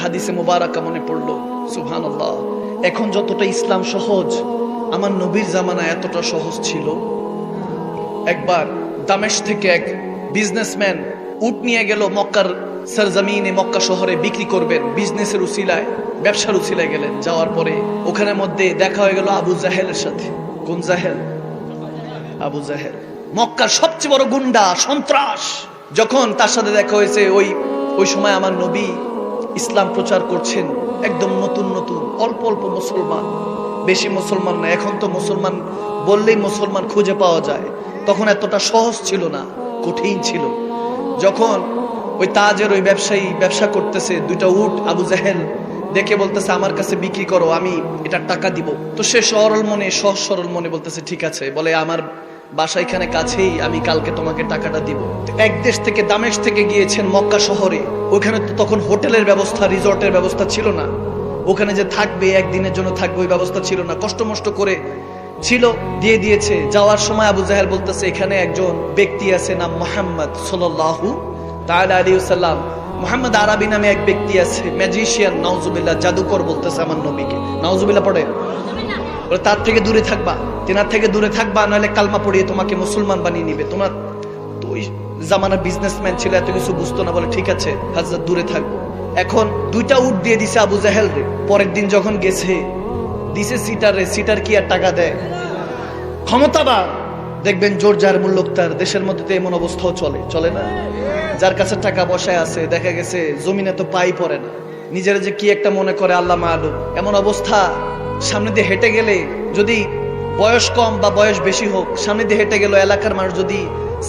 হাদিসে মুবারাকা মনে পড়লো, সুবহানাল্লাহ। এখন যতটা ইসলাম সহজ, আমার নবীর জামানায় এতটা সহজ ছিল। একবার দামেস্ক থেকে এক বিজনেসম্যান উট নিয়ে গেল মক্কার সরজমিনে, মক্কা শহরে বিক্রি করবেন, বিজনেসের উসিলায়, ব্যবসার উসিলায় গেলেন। যাওয়ার পরে ওখানের মধ্যে দেখা হয়ে গেল আবু জাহেলের সাথে। কোন জাহেল? আবু জাহেল, মক্কার সবচেয়ে বড় গুন্ডা, সন্ত্রাস। যখন তার সাথে দেখা হয়েছে, ওই সময় আমার নবী ইসলাম প্রচার করছেন, একদম নতুন নতুন, অল্প অল্প মুসলমান, বেশি মুসলমান না। এখন তো মুসলমান বললেই মুসলমান খুঁজে পাওয়া যায়, তখন এতটা সহজ ছিল না, কঠিন ছিল। যখন ওই তাজের ওই ব্যবসায়ী ব্যবসা করতেছে, দুইটা উট আবু জাহেল দেখে বলতেছে আমার কাছে বিক্রি করো, আমি এটা টাকা দিব। তো সে সরল মনে, সহজ সরল মনে বলতেছে ঠিক আছে। বলে আমার বাসা এখানে কাছেই, আমি কালকে তোমাকে টাকাটা দিব। এক দেশ থেকে, দামেস্ক থেকে গিয়েছেন মক্কা শহরে। ওখানে তো তখন হোটেলের ব্যবস্থা, রিসর্টের ব্যবস্থা ছিল না। ওখানে যে থাকবে, একদিনের জন্য থাকবে, ওই ব্যবস্থা ছিল না। কষ্ট মষ্ট করে ছিল, দিয়ে দিয়েছে। যাওয়ার সময় আবু জাহেল বলতেছে এখানে একজন ব্যক্তি আছে, নাম মুহাম্মদ সাল্লাল্লাহু তাআলা আলাইহি ওয়াসাল্লাম। মুহাম্মদ আরবি নামে এক ব্যক্তি আছে, ম্যাজিশিয়ান, নাউজুবিল্লাহ, জাদুকর বলতেছে আমার নবীকে। নাউজুবিল্লাহ পড়ে, তার থেকে দূরে থাকবা, তেনার থেকে দূরে থাকবা, নাহলে কালমা পড়িয়ে তোমাকে মুসলমান বানিয়ে নিবে। তোমার তো ওই জামানার বিজনেসম্যান ছিল, এত কিছু বুঝতো না। বলে ঠিক আছে হযরত, দূরে থাকবো। এখন দুইটা উট দিয়ে দিছে আবু জাহেল রে। পরের দিন যখন গেছে, দিছে সিটারে। সিটার কি আর টাকা দেয়? ক্ষমতাবান, দেখবেন জোর যার মূল্য তার। দেশের মধ্যে তো এমন অবস্থাও চলে না? যার কাছে টাকা বসায় আছে, দেখা গেছে জমিনে তো পাই পড়ে না, নিজের যে কি একটা মনে করে আল্লাহ মালুম। এমন অবস্থা, সামনে দিয়ে হেঁটে গেলে, যদি বয়স কম বা বয়স বেশি হোক, সামনে দিয়ে হেঁটে গেল, এলাকার মানুষ যদি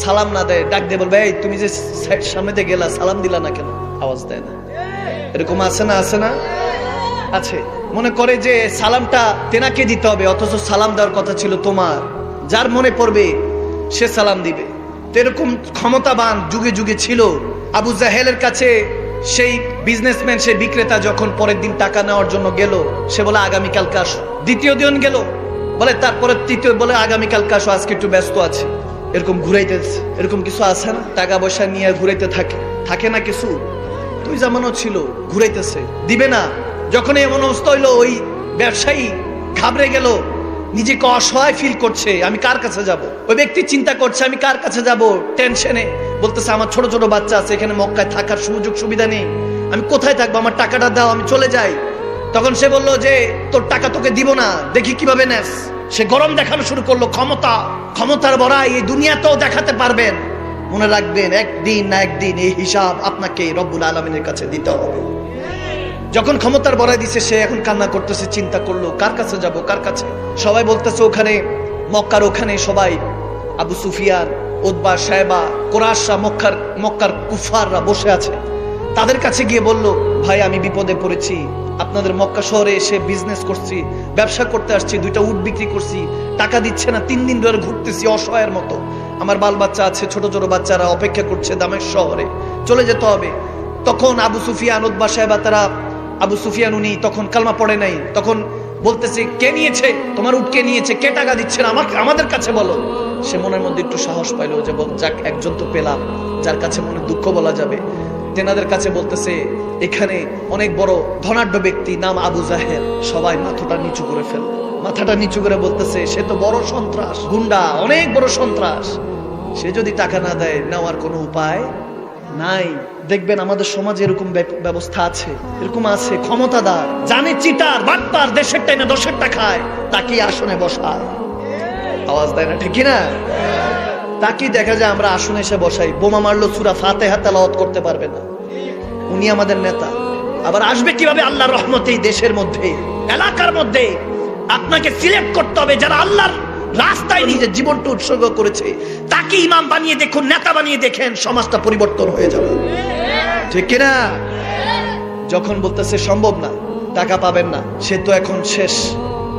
সালাম না দেয়, ডাক দিয়ে বলবে এই তুমি যে সামনে দিয়ে গেলা, সালাম দিলা না কেন? আওয়াজ দেয় না। এরকম আছে না? আছে না? আছে। মনে করে যে সালামটা তেনাকে দিতে হবে, অথচ সালাম দেওয়ার কথা ছিল তোমার। যার মনে পড়বে সে সালাম দিবে। এরকম ক্ষমতাবান যুগে যুগে ছিল। আবু জাহেলের কাছে সেই বিজনেসম্যান, সেই বিক্রেতা যখন পরের দিন টাকা নেওয়ার জন্য গেল, সে বলে আগামীকালকে আসো। দ্বিতীয় দিন গেল, বলে তারপরে তৃতীয়, বলে আগামীকালকে আসো, আজকে একটু ব্যস্ত আছে। এরকম ঘুরাইতেছে। এরকম কিছু আছে না? টাকা পয়সা নিয়ে ঘুরাইতে থাকে না কিছু? তুই জামানো ছিল, ঘুরাইতেছে, দিবে না। যখন এমন অবস্থা হইলো, ওই ব্যবসায়ী ঘাবড়ে গেল, নিজেকে অসহায় ফিল করছে, আমি কার কাছে যাব? ওই ব্যক্তি চিন্তা করছে আমি কার কাছে যাব, টেনশনে বলতেছে আমার ছোট ছোট বাচ্চা আছে, এখানে মক্কায় থাকার সুযোগ সুবিধা নেই, আমি কোথায় থাকবো? আমার টাকাটা দাও, আমি চলে যাই। তখন সে বলল যে তোর টাকা তোকে দিব না, দেখি কিভাবে নেস। সে গরম দেখানো শুরু করলো, ক্ষমতার বড়াই এই দুনিয়াতেও দেখাতে পারবেন। মনে রাখবেন, একদিন না একদিন এই হিসাব আপনাকে রব্বুল আলামিনের কাছে দিতে হবে। যখন ক্ষমতার বড়াই দিছে, সে এখন কান্না করতেছে, চিন্তা করলো কার কাছে যাব, কার কাছে? সবাই বলতেছে ওখানে মক্কার ওখানে সবাই, আবু সুফিয়ান, উতবা, সাইবা, কুরাইশরা, মক্কার কুফাররা বসে আছে। তাদের কাছে গিয়ে বলল ভাই আমি বিপদে পড়েছি, আপনাদের মক্কা শহরে এসে বিজনেস করছি, ব্যবসা করতে আসছি, দুইটা উট বিক্রি করছি, টাকা দিচ্ছে না, 3 দিন ধরে ঘুরতেছি অসহায়ের মতো। আমার বাল বাচ্চা আছে, ছোট ছোট বাচ্চারা অপেক্ষা করছে দামেস্ক শহরে, চলে যেতে হবে। তখন আবু সুফিয়ান, উতবা, সাইবা, তারা, আবু সুফিয়ান উনি তখন কালমা পড়ে নাই, তখন বলতেছে কে নিয়েছে তোমার উট, কে নিয়েছে, কে টাকা দিচ্ছে না, আমাদের কাছে বলো। সে মনের মধ্যে একটু সাহস পাইলো যে যাক, একজন তো পেলাম যার কাছে মনে দুঃখ বলা যাবে। তেনাদের কাছে বলতেছে এখানে অনেক বড় ধনাঢ্য ব্যক্তি, নাম আবু জাহেল। সবাই মাথাটা নিচু করে ফেলল, মাথাটা নিচু করে বলতেছে সে তো বড় সন্ত্রাস, গুন্ডা, অনেক বড় সন্ত্রাস, সে যদি টাকা না দেয় নেওয়ার কোনো উপায় নাই। দেখবেন আমাদের সমাজে এরকম ব্যবস্থা আছে, এরকম আছে, ক্ষমতাদার জানে চিটার বাটপার, দেশের টাইনা দশের টাকায়, তাকে আসনে বসায়। আওয়াজ দেয় না, ঠিক না? তাকে দেখা যায় আমরা আসনে এসে বসাই, বোমা মারলো সূরা ফাতিহা তেলাওয়াত করতে পারবে না, উনি আমাদের নেতা। আবার আসবে কিভাবে আল্লাহর রহমতে? এই দেশের মধ্যে, এলাকার মধ্যে আপনাকে সিলেক্ট করতে হবে যারা আল্লাহর রাস্তায় নিজের জীবনটা উৎসর্গ করেছে, তাকে ইমাম বানিয়ে দেখুন, নেতা বানিয়ে দেখেন, সমাজটা পরিবর্তন হয়ে যাবে, ঠিক কিনা? যখন বলতেছে সম্ভব না, টাকা পাবেন না, সে তো এখন শেষ,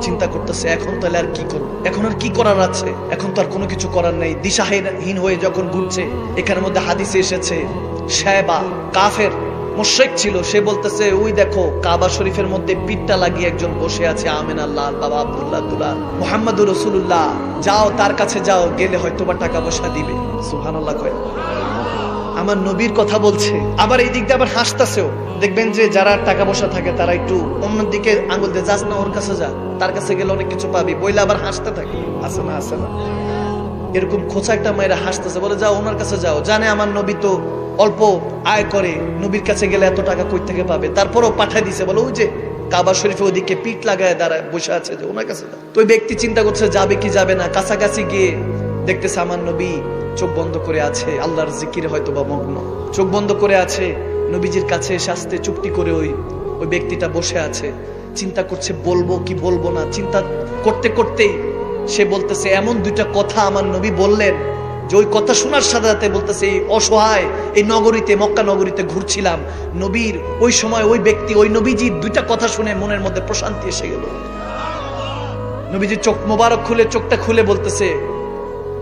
চিন্তা করতেছে এখন তাহলে আর কি করব, এখন আর কি করার আছে, এখন তো আর কোনো কিছু করার নেই। দিশাহীন হয়ে যখন ঘুরছে, এখানের মধ্যে হাদিসে এসেছে সাইবা কাফের মুশরিক ছিল, সে বলতেছে ওই দেখো কাবা শরীফের মধ্যে পিঠটা লাগিয়ে একজন বসে আছে, আমিন আল্লাহ, বাবা আব্দুল্লাহ, মুহাম্মাদুর রাসূলুল্লাহ, যাও তার কাছে যাও, গেলে হয়তো বা টাকা পয়সা দিবে। সুবহানাল্লাহ কয়। আমার নবীর কথা বলছে, আবার এই দিক দিয়ে আবার হাসতেছেও। দেখবেন যে যারা টাকা পয়সা থাকে তারা একটু অন্যদিকে আঙুল দিয়ে, যাস না ওর কাছে যা, তার কাছে গেলে অনেক কিছু পাবি, বইলে আবার হাসতে থাকে। আছে না, আছে না? এরকম খোঁচা একটা মায়েরা হাসতেছে, বলে যাও ওনার কাছে যাও, জানে আমার নবী তো অল্প আয় করে, নবীর কাছে গেলে এত টাকা কই থেকে পাবে, তারপরও পাঠাই দিছে। বলে ওই যে কাবা শরীফে ওদিকে পিঠ লাগায় দাঁড়ায় বসে আছে, যে ওনার কাছে যাও। তো ওই ব্যক্তি চিন্তা করছে যাবে কি যাবে না, কাছাকাছি গিয়ে দেখতেছে আমার নবী চোখ বন্ধ করে আছে, আল্লাহর জিকিরে হয়তো বা মগ্ন, চোখ বন্ধ করে আছে। নবীজির কাছে এসে আসতে চুপটি করে ওই ব্যক্তিটা বসে আছে, চিন্তা করছে বলবো কি বলবো না। চিন্তা করতে করতেই সে বলতেছে এমন দুইটা কথা আমার নবী বললেন যে ওই কথা শোনার সাথে সাথে বলতেছে এই অসহায় এই নগরীতে, মক্কা নগরীতে ঘুরছিলাম, নবীর ওই সময় ওই ব্যক্তি, ওই নবীজির দুইটা কথা শুনে মনের মধ্যে প্রশান্তি এসে গেল। নবীজির চোখ মোবারক খুলে, চোখটা খুলে বলতেছে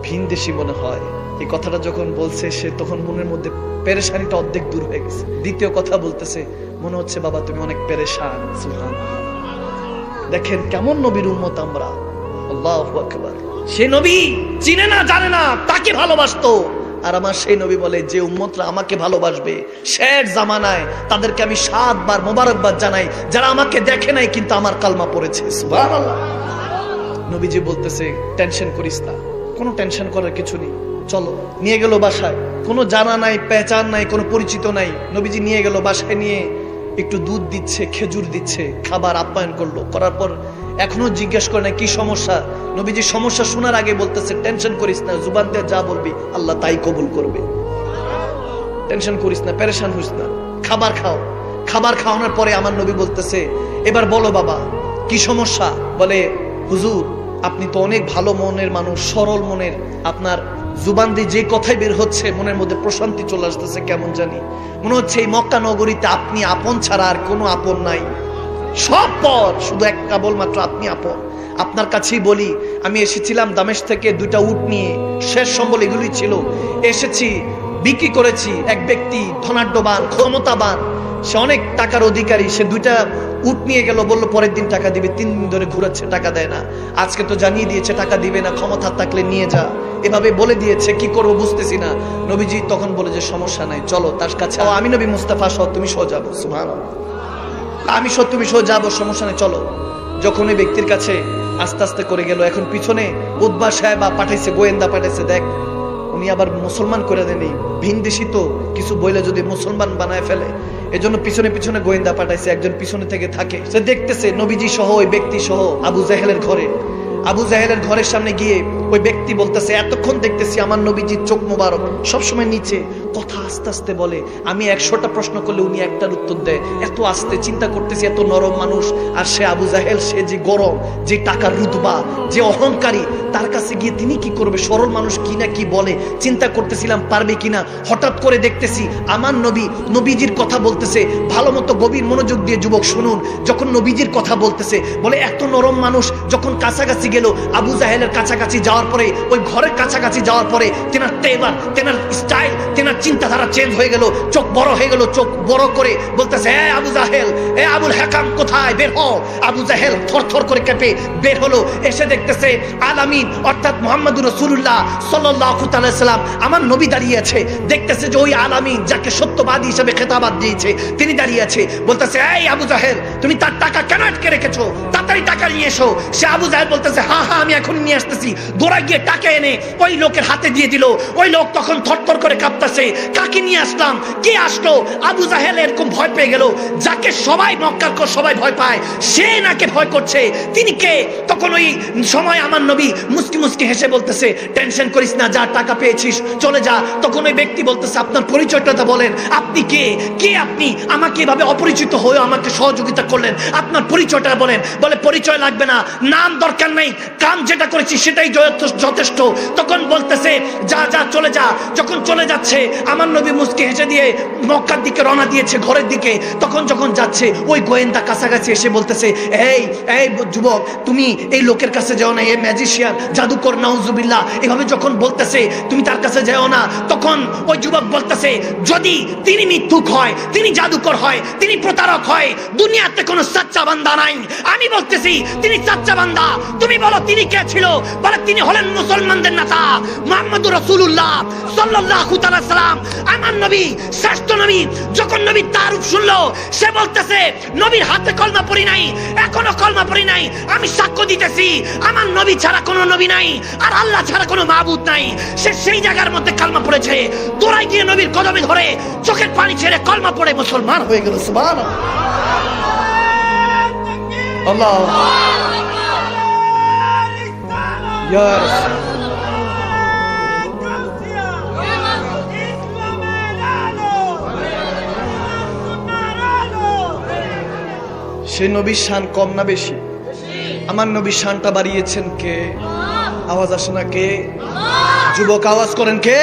ভিনদেশী মনে হয়। এই কথাটা যখন বলছে সে তখন মনের মধ্যে পেরেশানিটা অর্ধেক দূর হয়ে গেছে। দ্বিতীয় কথা বলতেছে মনে হচ্ছে বাবা তুমি অনেক পেরেশান। সুবহানাল্লাহ, দেখেন কেমন নবীর উম্মত আমরা। আল্লাহু আকবার। সে নবী চিনে না জানে না, তাকে ভালোবাসতো। আর আমার সেই নবী বলে যে উম্মতরা আমাকে ভালোবাসবে শেষ জামানায় তাদেরকে আমি 7 বার মোবারকবাদ জানাই, যারা আমাকে দেখে নাই কিন্তু আমার কালমা পড়েছে। সুবহানাল্লাহ। নবীজি বলতেছে টেনশন করিস না, কোনো টেনশন করার কিছু নেই, চলো। নিয়ে গেল বাসায়, কোনো জানা নাই, পেহচান নাই, কোনো পরিচিত নাই। নবীজি নিয়ে গেল বাসায়, নিয়ে একটু দুধ দিচ্ছে, খেজুর দিচ্ছে, খাবার আপ্যায়ন করলো। করার পর এখনো জিজ্ঞেস করে না কি সমস্যা। নবীজি সমস্যা শোনার আগে বলতেছে টেনশন করিস না, জুবান দিয়ে যা বলবি আল্লাহ তাই কবুল করবে। টেনশন করিস না, পেরেশান হইস না, খাবার খাও। খাবার খাওয়ানোর পরে আমার নবী বলতেছে এবার বলো বাবা কি সমস্যা। বলে হুজুর আপনি তো অনেক ভালো মনের মানুষ, সরল মনের, আপনার জুবান দিয়ে যে কথাই বের হচ্ছে মনের মধ্যে প্রশান্তি চলে আসতেছে, কেমন জানি মনে হচ্ছে এই মক্কা নগরীতে আপনি আপন ছাড়া আর কোনো আপন নাই, সব পর, শুধু একটা বলমাত্র আপনি আপন। আপনার কাছেই বলি আমি এসেছিলাম দামেস্ক থেকে 2টা উট নিয়ে, শেষ সম্বল এগুলি ছিল, এসেছি বিক্রি করেছি। এক ব্যক্তি ধনাঢ্যবান, ক্ষমতাবান, সে অনেক টাকার অধিকারী, সে 2টা উট নিয়ে গেল, বললো পরের দিন টাকা দিবে। 3 দিন ধরে ঘুরাচ্ছে, টাকা দেয় না। আজকে তো জানিয়ে দিয়েছে টাকা দিবে না, ক্ষমতা থাকলে নিয়ে যা, এভাবে বলে দিয়েছে, কি করবো বুঝতেছি না। নবীজি তখন বলে যে সমস্যা নাই, চলো তার কাছে। আমি নবী মুস্তাফা সহ তুমি সহ যাবো। সুবহানাল্লাহ, আমি সহ তুমি সহ যাবো, সমস্যা নেই চলো। যখন ওই ব্যক্তির কাছে আস্তে আস্তে করে গেল, এখন পিছনে উদ্বা সাহেব পাঠাইছে, গোয়েন্দা পাঠাইছে, দেখ উনি আবার মুসলমান করে দেনি, ভিনদেশী তো কিছু বইলে যদি মুসলমান বানায় ফেলে, এজন্য পিছনে পিছনে গোয়েন্দা পাঠাইছে, একজন পিছনে থেকে থাকে। সে দেখতেছে নবীজি সহ ওই ব্যক্তি সহ আবু জাহেলের ঘরে, আবু জাহেলের ঘরের সামনে গিয়ে ওই ব্যক্তি বলতেছে এতক্ষণ দেখতেছি আমার নবীজির চোখ মোবারক সবসময় নিচে, কথা আস্তে আস্তে বলে, আমি 100টা প্রশ্ন করলে উনি একটার উত্তর দেয়, এত আস্তে। চিন্তা করতেছি এত নরম মানুষ, আর সে আবু জাহেল, সে যে গরম, যে টাকার রুতবা, যে অহংকারী, তার কাছে গিয়ে তিনি কি করবে, সরল মানুষ কি না কি বলে, চিন্তা করতেছিলাম পারবে কিনা। হঠাৎ করে দেখতেছি আমার নবী নবীজির কথা বলতেছে, ভালো মতো গভীর মনোযোগ দিয়ে যুবক শুনুন, যখন নবীজির কথা বলতেছে, বলে এত নরম মানুষ যখন কাছাকাছি গেল, আবু জাহেলের কাছাকাছি যাওয়ার পরে, ওই ঘরের কাছাকাছি যাওয়ার পরে তেনার তেবার, তেনার স্টাইল, তেনার চিন্তাধারা চেঞ্জ হয়ে গেল, চোখ বড় হয়ে গেল, চোখ বড় করে বলতেছে এ আবু জাহেল, এ আবুল হাকাম কোথায়, বের হও। আবু জাহেল থরথর করে কেঁপে বের হলো, এসে দেখতেছে আলামিন অর্থাৎ মুহাম্মদুর রাসূলুল্লাহ সাল্লাল্লাহু তাআলা সাল্লাম আমার নবী দাঁড়িয়ে আছে। দেখতেছে যে ওই আলামিন যাকে সত্যবাদী হিসেবে খেতাবাদ দিয়েছে তিনি দাঁড়িয়ে আছে। বলতেছে এই আবু জাহেল তুমি তার টাকা কেন আটকে রেখেছো, তাড়াতাড়ি টাকা নিয়ে এসো। সে আবু জাহেল বলতেছে হ্যাঁ হ্যাঁ আমি এখনই নিয়ে আসতেছি। দৌড়া গিয়ে টাকা এনে ওই লোকের হাতে দিয়ে দিল। ওই লোক তখন থরথর করে কাঁপতেছে, কাকে নিয়ে আসলাম, কে আসলো। আবু জাহেল এরকম ভয় পেয়ে গেল, যাকে সবাই মক্কার সবাই ভয় পায় সে নাকে ভয় করছে, তিনি কে। তখন ওই সময় আমার নবী মুস্কি মুস্কি হেসে বলতেছে টেনশন করিস না, যা টাকা পেয়েছিস চলে যা। তখন ওই ব্যক্তি বলতেছে আপনার পরিচয়টা বলেন, আপনি কে, কে আপনি, আমাকে এভাবে অপরিচিত হয়ে আমাকে সহযোগিতা করলেন, আপনার পরিচয়টা বলেন। বলে পরিচয় লাগবে না, নাম দরকার নেই, কাম যেটা করেছি সেটাই যথেষ্ট। তখন বলতেছে যা যা চলে যা। যখন চলে যাচ্ছে আমার নবী মুস্কি হেসে দিয়ে মক্কার দিকে রওনা দিয়েছে, ঘরের দিকে। তখন যখন যাচ্ছে ওই গোয়েন্দা কাছাকাছি এসে বলতেছে এই এই যুবক তুমি এই লোকের কাছে যাও না, এই ম্যাজিশিয়ান জাদুকর নাউজুবিল্লাহ, এভাবে যখন বলতেছে তুমি তার কাছে যাও না। তখন ওই যুবক বলতেছে যদি তিনি মিথ্যুক হয়, তিনি জাদুকর হয়, তিনি প্রতারক হয়, দুনিয়া দুনিয়াতে কোনো সাচ্চা বান্দা নাই। আমি বলতেছি তিনি সাচ্চা বান্দা। তুমি বলো তিনি কে ছিল? বলে তিনি হলেন মুসলমানদের নেতা মুহাম্মদুর রাসূলুল্লাহ সাল্লাল্লাহু তাআলা সাল্লাম। আমার নবী শ্রেষ্ঠ নবী। যখন নবী তারুফ শুনলো, সে বলতেছে নবীর হাতে কলমা পড়ি নাই, এখনো কলমা পড়ি নাই। আমি সাক্ষ্য দিতেছি আমার নবী ছাড়া কোনো নবী নাই, আর আল্লাহ ছাড়া কোনো মাবুদ নাই। সে সেই জায়গার মধ্যে কলমা পড়েছে, দৌড়াই গিয়ে নবীর কদমে ধরে চোখের পানি ছেড়ে কলমা পড়ে মুসলমান হয়ে গেল। সুবহানাল্লাহ, আল্লাহ ইয়া রাসূল। সেই নবীর শান কম না বেশি? আমার নবীর শানটা বাড়িয়েছেন কে? আওয়াজ আসে না কে? যুবক আওয়াজ করেন কে?